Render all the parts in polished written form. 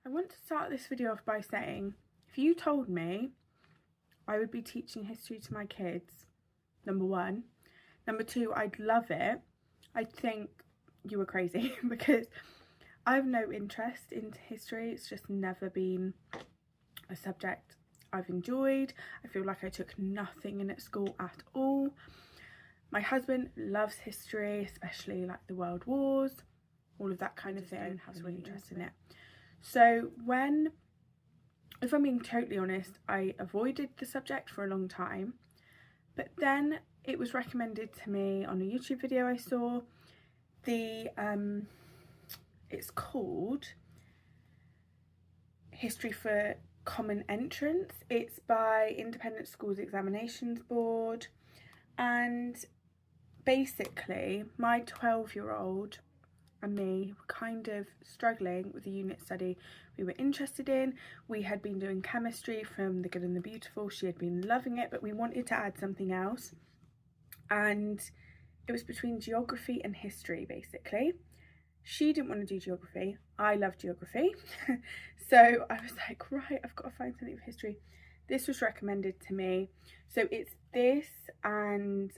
I want to start this video off by saying, if you told me I would be teaching history to my kids, number one. Number two, I'd love it. I'd think you were crazy because I have no interest in history. It's just never been a subject I've enjoyed. I feel like I took nothing in at school at all. My husband loves history, especially like the World Wars, all of that kind of thing, has really interest in it. So if I'm being totally honest, I avoided the subject for a long time, but then it was recommended to me on a YouTube video I saw. It's called History for Common Entrance. It's by Independent Schools Examinations Board, and basically my 12-year-old and me were kind of struggling with the unit study we were interested in. We had been doing chemistry from The Good and the Beautiful. She had been loving it, but we wanted to add something else, and it was between geography and history basically. She didn't want to do geography. I love geography. So I was like, right, I've got to find something for history. This was recommended to me. So it's this, and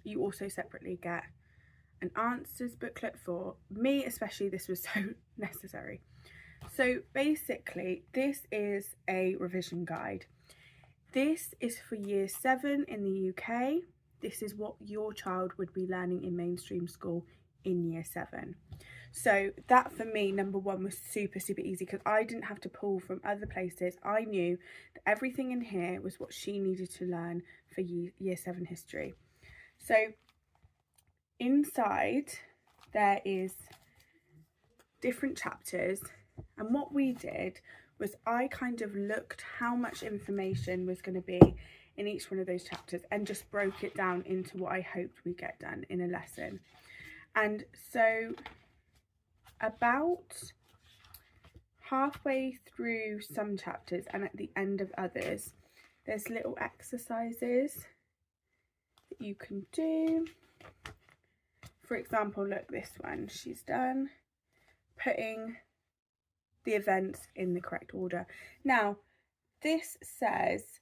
you also separately get an answers booklet. For me especially, this was so necessary. So basically this is a revision guide. This is for year 7 in the UK. This is what your child would be learning in mainstream school in year 7. So that for me, number one, was super easy because I didn't have to pull from other places. I knew that everything in here was what she needed to learn for year 7 history. So inside there is different chapters, and what we did was I kind of looked how much information was going to be in each one of those chapters and just broke it down into what I hoped we get done in a lesson. And so about halfway through some chapters and at the end of others, there's little exercises that you can do. For example, look, this one, she's done putting the events in the correct order. Now, this says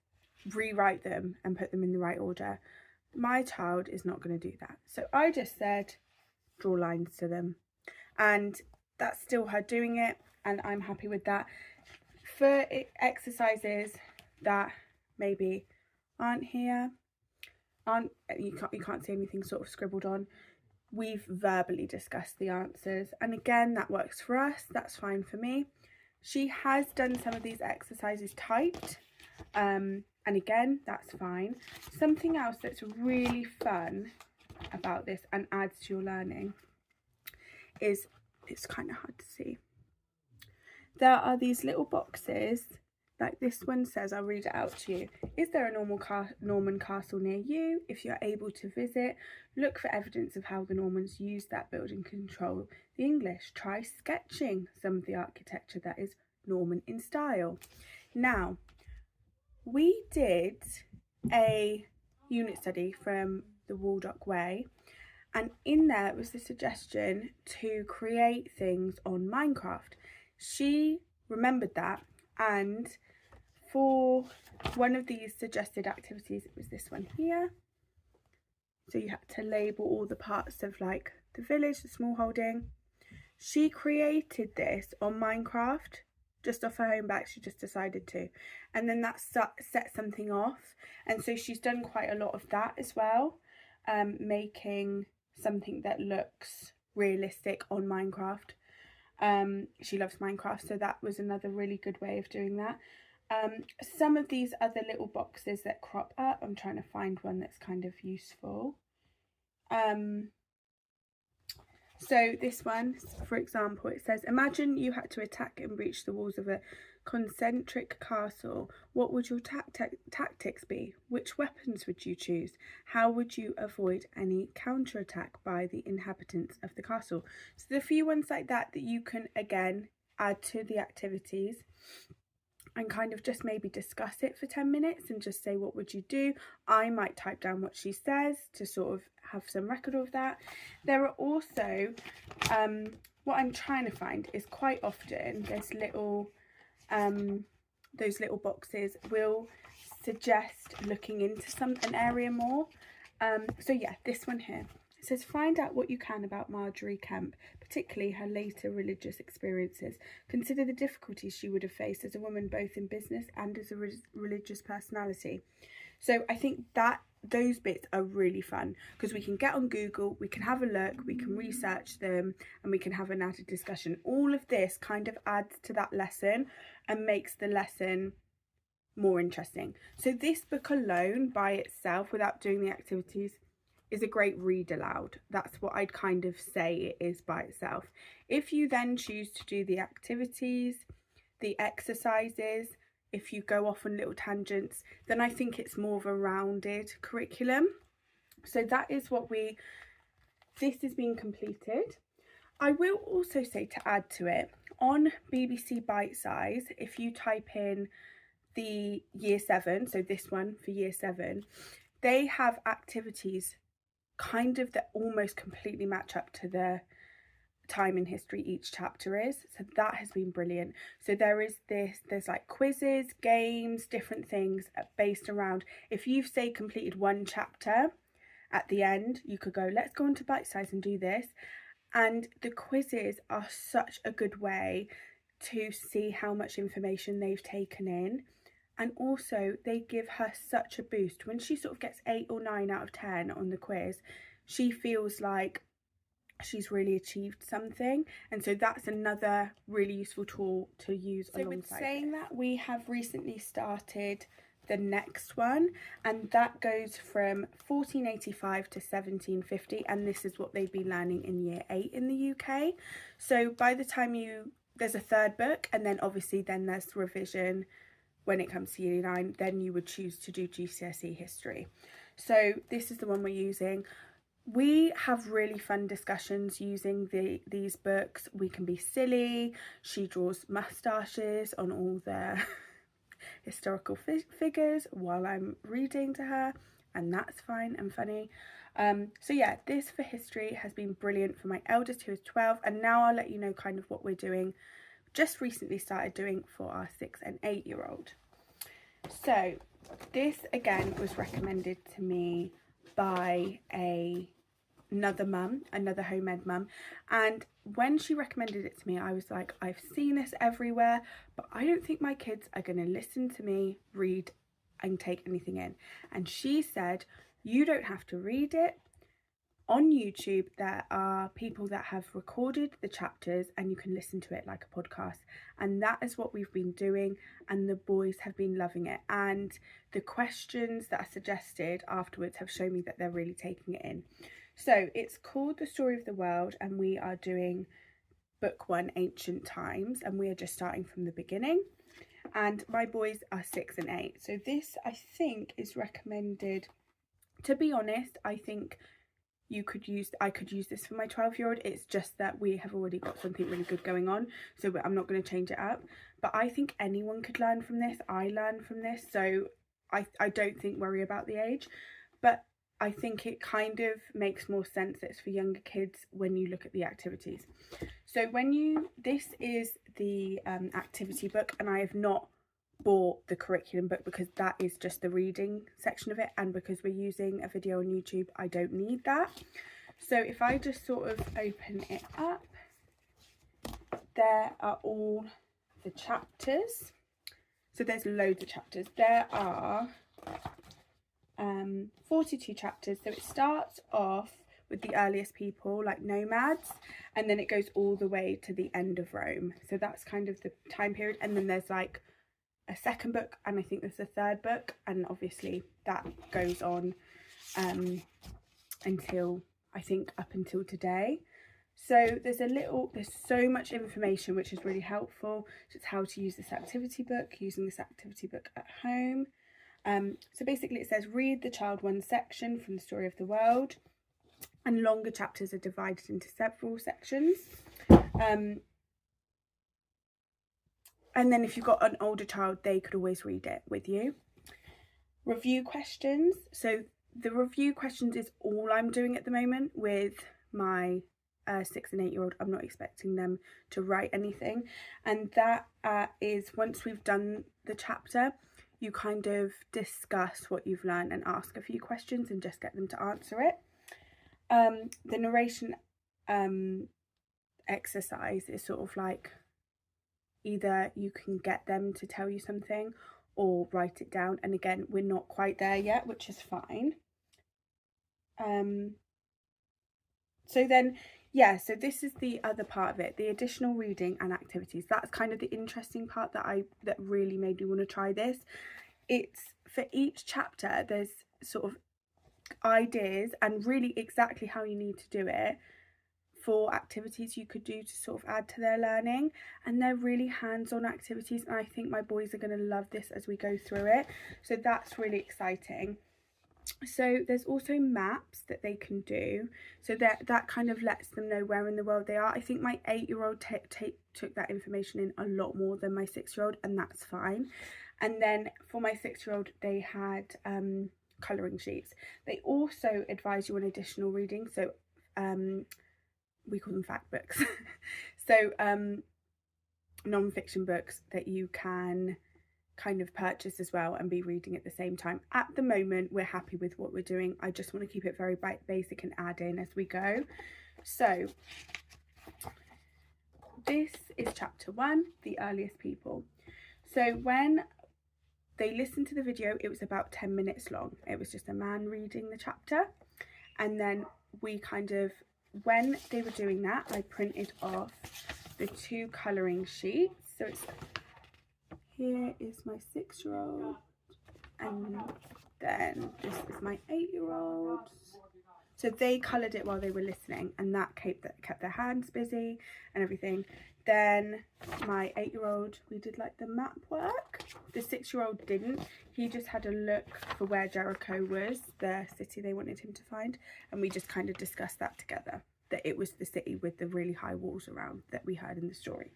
rewrite them and put them in the right order. My child is not going to do that. So I just said draw lines to them, and that's still her doing it, and I'm happy with that. For exercises that maybe aren't here, you can't see anything sort of scribbled on, we've verbally discussed the answers, and again, that works for us. That's fine for me. She has done some of these exercises typed, and again, that's fine. Something else that's really fun about this and adds to your learning is, it's kind of hard to see, there are these little boxes, like this one says, I'll read it out to you. Is there a Norman castle near you? If you're able to visit, look for evidence of how the Normans used that building to control the English. Try sketching some of the architecture that is Norman in style. Now, we did a unit study from the HomeEdUK way, and in there was the suggestion to create things on Minecraft. She remembered that, and for one of these suggested activities, it was this one here. So you had to label all the parts of like the village, the small holding. She created this on Minecraft just off her home back. She just decided to, and then that set something off, and so she's done quite a lot of that as well, making something that looks realistic on Minecraft. She loves Minecraft, so that was another really good way of doing that. Some of these other little boxes that crop up, I'm trying to find one that's kind of useful. So this one, for example, it says, imagine you had to attack and breach the walls of a concentric castle. What would your tactics be? Which weapons would you choose? How would you avoid any counterattack by the inhabitants of the castle? So there are a few ones like that that you can again add to the activities. and kind of just maybe discuss it for 10 minutes and just say, what would you do? I might type down what she says to sort of have some record of that. There are also, what I'm trying to find is quite often there's little, those little boxes will suggest looking into an area more. So yeah, this one here. It says, find out what you can about Marjorie Kemp, particularly her later religious experiences. Consider the difficulties she would have faced as a woman, both in business and as a religious personality. So I think that those bits are really fun because we can get on Google, we can have a look, we can research them, and we can have an added discussion. All of this kind of adds to that lesson and makes the lesson more interesting. So this book alone by itself, without doing the activities, is a great read aloud. That's what I'd kind of say it is by itself. If you then choose to do the activities, the exercises, if you go off on little tangents, then I think it's more of a rounded curriculum. So that is what this is being completed. I will also say, to add to it, on BBC Bite Size, if you type in the year 7, so this one for year 7, they have activities kind of that almost completely match up to the time in history each chapter is. So that has been brilliant. So there's like quizzes, games, different things based around, if you've say completed one chapter, at the end you could go, let's go on to Bite Size and do this. And the quizzes are such a good way to see how much information they've taken in. And also they give her such a boost. When she sort of gets 8 or 9 out of 10 on the quiz, she feels like she's really achieved something. And so that's another really useful tool to use alongside. So with saying that, we have recently started the next one, and that goes from 1485 to 1750, and this is what they've been learning in year 8 in the UK. So by the time there's a third book, and then obviously then there's revision when it comes to year 9, then you would choose to do GCSE history. So this is the one we're using. We have really fun discussions using these books. We can be silly. She draws moustaches on all the historical figures while I'm reading to her, and that's fine and funny. So yeah, this for history has been brilliant for my eldest, who is 12, and now I'll let you know kind of what we're doing. Just recently started doing for our 6 and 8 year old. So this again was recommended to me by another home ed mum, and when she recommended it to me, I was like, I've seen this everywhere, but I don't think my kids are going to listen to me read and take anything in. And she said, you don't have to read it. On YouTube there are people that have recorded the chapters and you can listen to it like a podcast, and that is what we've been doing, and the boys have been loving it, and the questions that are suggested afterwards have shown me that they're really taking it in. So it's called The Story of the World, and we are doing book 1, Ancient Times, and we are just starting from the beginning, and my boys are 6 and 8. So this, I think, is recommended. To be honest, I think I could use this for my 12-year-old. It's just that we have already got something really good going on, so I'm not going to change it up. But I think anyone could learn from this. I learn from this, so I don't think worry about the age. But I think it kind of makes more sense that it's for younger kids when you look at the activities. So this is the activity book, and I have not bought the curriculum book because that is just the reading section of it, and because we're using a video on YouTube, I don't need that. So if I just sort of open it up, there are all the chapters. So there's loads of chapters. There are 42 chapters. So it starts off with the earliest people, like nomads, and then it goes all the way to the end of Rome. So that's kind of the time period, and then there's like a second book, and I think there's a third book, and obviously that goes on until, I think, up until today. So there's so much information which is really helpful. Just how to use this activity book, using this activity book at home. So basically it says, read the child 1 section from the Story of the World, and longer chapters are divided into several sections. And then if you've got an older child, they could always read it with you. Review questions. So the review questions is all I'm doing at the moment with my 6 and 8 year old. I'm not expecting them to write anything, and that is once we've done the chapter, you kind of discuss what you've learned and ask a few questions and just get them to answer it. The narration exercise is sort of like either you can get them to tell you something or write it down, and again, we're not quite there yet, which is fine. So then, yeah, so this is the other part of it, the additional reading and activities. That's kind of the interesting part that really made me want to try this. It's for each chapter, there's sort of ideas and really exactly how you need to do it for activities you could do to sort of add to their learning, and they're really hands-on activities, and I think my boys are going to love this as we go through it, so that's really exciting. So there's also maps that they can do, so that kind of lets them know where in the world they are. I think my 8-year-old took that information in a lot more than my 6-year-old, and that's fine. And then for my 6-year-old, they had colouring sheets. They also advise you on additional reading, so we call them fact books. So non-fiction books that you can kind of purchase as well and be reading at the same time. At the moment, we're happy with what we're doing. I just want to keep it very basic and add in as we go. So this is chapter 1, the earliest people. So when they listened to the video, it was about 10 minutes long. It was just a man reading the chapter, and then we kind of, when they were doing that, I printed off the 2 colouring sheets. So it's, here is my 6-year-old, and then this is my 8-year-old. So they coloured it while they were listening, and that kept their hands busy and everything. Then my 8-year-old, we did like the map work. The 6-year-old didn't. He just had a look for where Jericho was, the city they wanted him to find, and we just kind of discussed that together, that it was the city with the really high walls around that we heard in the story.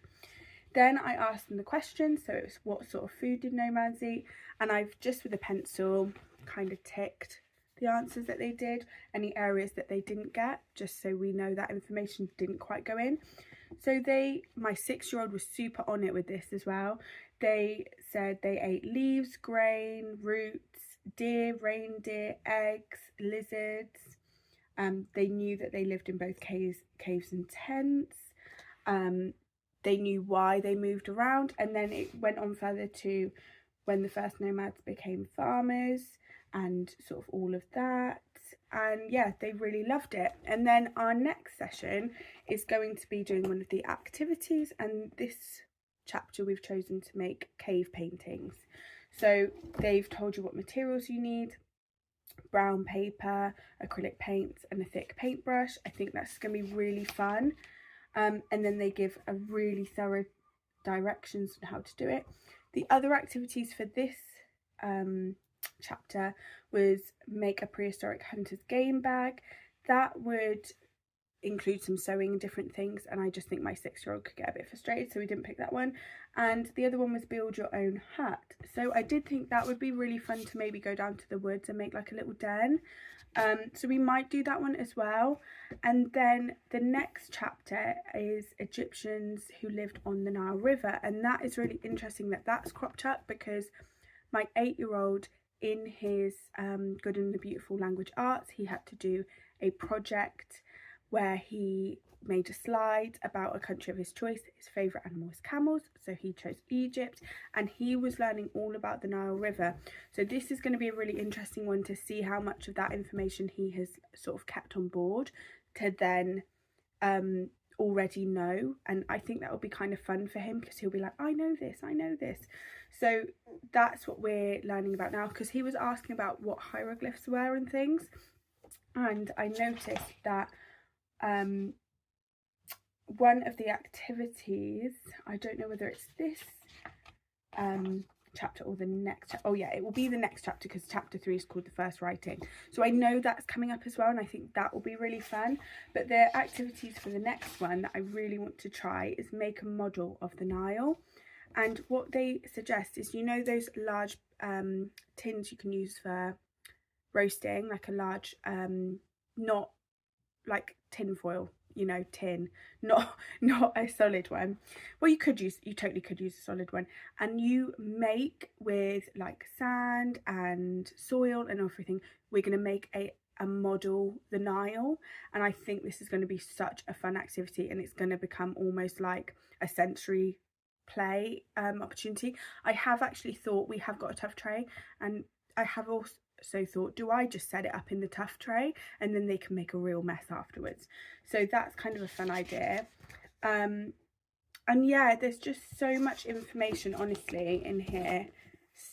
Then I asked them the questions, so it was what sort of food did nomads eat, and I've just with a pencil kind of ticked the answers that they did, any areas that they didn't get, just so we know that information didn't quite go in. So my 6-year-old was super on it with this as well. They said they ate leaves, grain, roots, deer, reindeer, eggs, lizards. They knew that they lived in both caves and tents. They knew why they moved around, and then it went on further to when the first nomads became farmers and sort of all of that. And yeah, they really loved it. And then our next session is going to be doing one of the activities, and this chapter we've chosen to make cave paintings. So they've told you what materials you need: brown paper, acrylic paints, and a thick paintbrush. I think that's going to be really fun. And then they give a really thorough directions on how to do it. The other activities for this chapter was make a prehistoric hunter's game bag. That would include some sewing and different things, and I just think my 6-year-old could get a bit frustrated, so we didn't pick that one. And the other one was build your own hut. So I did think that would be really fun to maybe go down to the woods and make like a little den. So we might do that one as well. And then the next chapter is Egyptians who lived on the Nile River, and that is really interesting that that's cropped up because my 8-year-old, in his Good and the Beautiful Language Arts, he had to do a project where he made a slide about a country of his choice. His favourite animal was camels, so he chose Egypt, and he was learning all about the Nile River. So this is going to be a really interesting one to see how much of that information he has sort of kept on board to then already know, and I think that will be kind of fun for him because he'll be like, I know this. So that's what we're learning about now, because he was asking about what hieroglyphs were and things, and I noticed that one of the activities, I don't know whether it's this chapter or the next chapter. Oh yeah, it will be the next chapter because chapter 3 is called The First Writing. So I know that's coming up as well, and I think that will be really fun. But the activities for the next one that I really want to try is make a model of the Nile. And what they suggest is, you know, those large tins you can use for roasting, like a large not like tin foil, you know, tin, not a solid one. Well, you totally could use a solid one, and you make with like sand and soil and everything. We're going to make a model the Nile, and I think this is going to be such a fun activity, and it's going to become almost like a sensory play opportunity. I have actually thought, we have got a tuff tray, and I have also thought, do I just set it up in the tuff tray and then they can make a real mess afterwards? So that's kind of a fun idea. And yeah, there's just so much information, honestly, in here,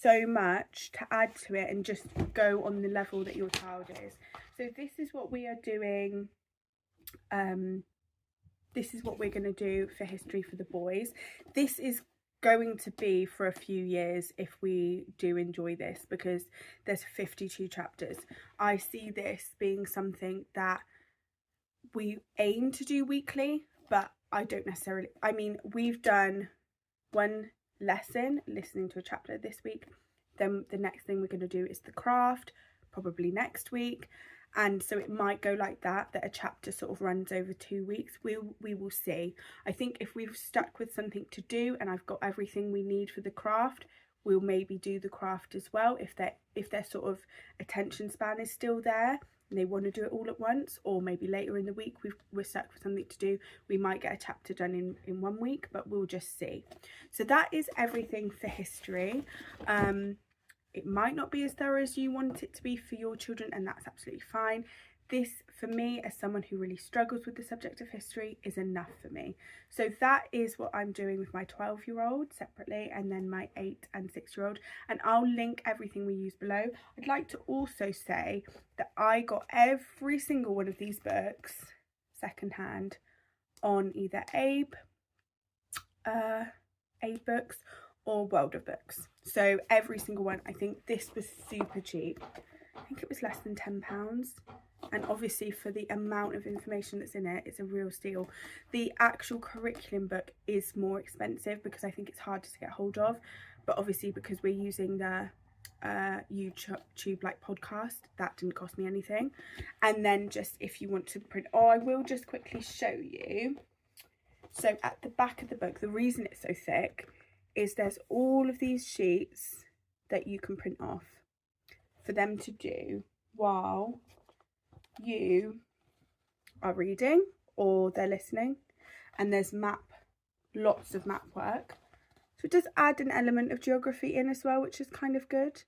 so much to add to it and just go on the level that your child is. So this is what we are doing. This is what we're going to do for history for the boys. This is going to be for a few years if we do enjoy this, because there's 52 chapters. I see this being something that we aim to do weekly, but I don't necessarily, I mean, we've done one lesson listening to a chapter this week, then the next thing we're going to do is the craft, probably next week. And so it might go like that a chapter sort of runs over 2 weeks. We will see. I think if we've stuck with something to do and I've got everything we need for the craft, we'll maybe do the craft as well. If their sort of attention span is still there and they want to do it all at once, or maybe later in the week we're stuck with something to do, we might get a chapter done in 1 week, but we'll just see. So that is everything for history. It might not be as thorough as you want it to be for your children, and that's absolutely fine. This, for me, as someone who really struggles with the subject of history, is enough for me. So that is what I'm doing with my 12-year-old separately, and then my 8 and 6-year-old. And I'll link everything we use below. I'd like to also say that I got every single one of these books secondhand on either Abe Books or World of Books. So every single one. I think this was super cheap. I think it was less than £10, and obviously for the amount of information that's in it, it's a real steal. The actual curriculum book is more expensive because I think it's harder to get hold of, but obviously because we're using the YouTube like podcast, that didn't cost me anything. And then just if you want to print, I will just quickly show you. So at the back of the book, the reason it's so thick is there's all of these sheets that you can print off for them to do while you are reading or they're listening. And there's lots of map work. So it does add an element of geography in as well, which is kind of good.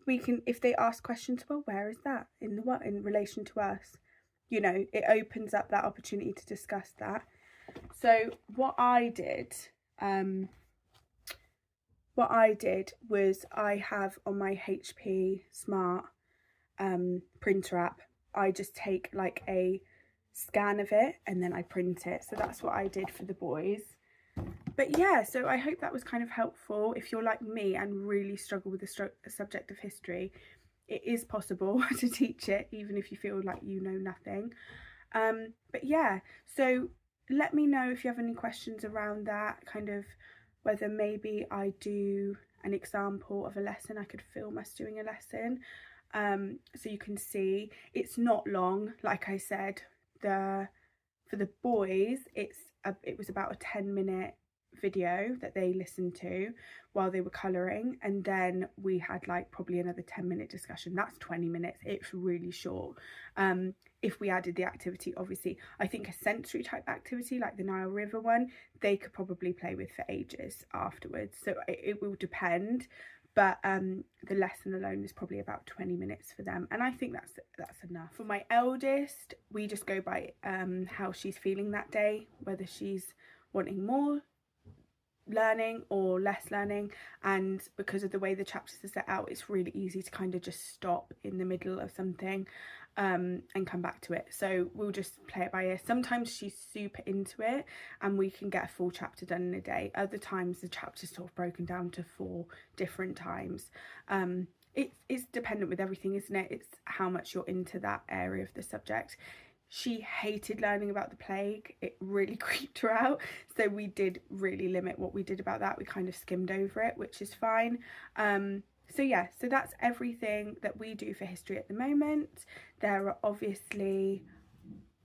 We can, if they ask questions, well, where is that in relation to us? You know, it opens up that opportunity to discuss that. So what I did was, I have on my HP Smart printer app, I just take like a scan of it and then I print it. So that's what I did for the boys. But yeah, so I hope that was kind of helpful. If you're like me and really struggle with the subject of history, it is possible to teach it, even if you feel like you know nothing. But yeah, so let me know if you have any questions around that, kind of whether maybe I do an example of a lesson. I could film us doing a lesson, so you can see. It's not long, like I said. For the boys, it was about a 10-minute video that they listened to while they were colouring, and then we had like probably another 10-minute discussion. That's 20 minutes. It's really short. If we added the activity, obviously, I think a sensory type activity like the Nile River one, they could probably play with for ages afterwards. So it will depend, but the lesson alone is probably about 20 minutes for them, and I think that's enough. For my eldest, we just go by how she's feeling that day, whether she's wanting more learning or less learning, and because of the way the chapters are set out, it's really easy to kind of just stop in the middle of something and come back to it. So we'll just play it by ear. Sometimes she's super into it and we can get a full chapter done in a day. Other times the chapter's sort of broken down to 4 different times. It's dependent with everything, isn't it? It's how much you're into that area of the subject. she hated learning about the plague. It really creeped her out, so we did really limit what we did about that. We kind of skimmed over it, which is fine. So yeah, so that's everything that we do for history at the moment. There are obviously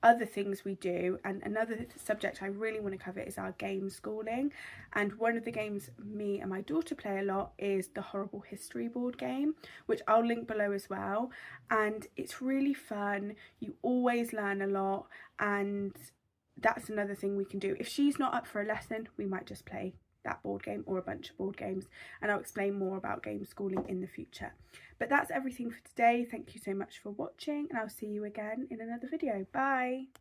other things we do, and another subject I really want to cover is our game schooling, and one of the games me and my daughter play a lot is the Horrible History board game, which I'll link below as well, and it's really fun. You always learn a lot, and that's another thing we can do. If she's not up for a lesson, we might just play that board game or a bunch of board games, and I'll explain more about game schooling in the future. But that's everything for today. Thank you so much for watching, and I'll see you again in another video. Bye.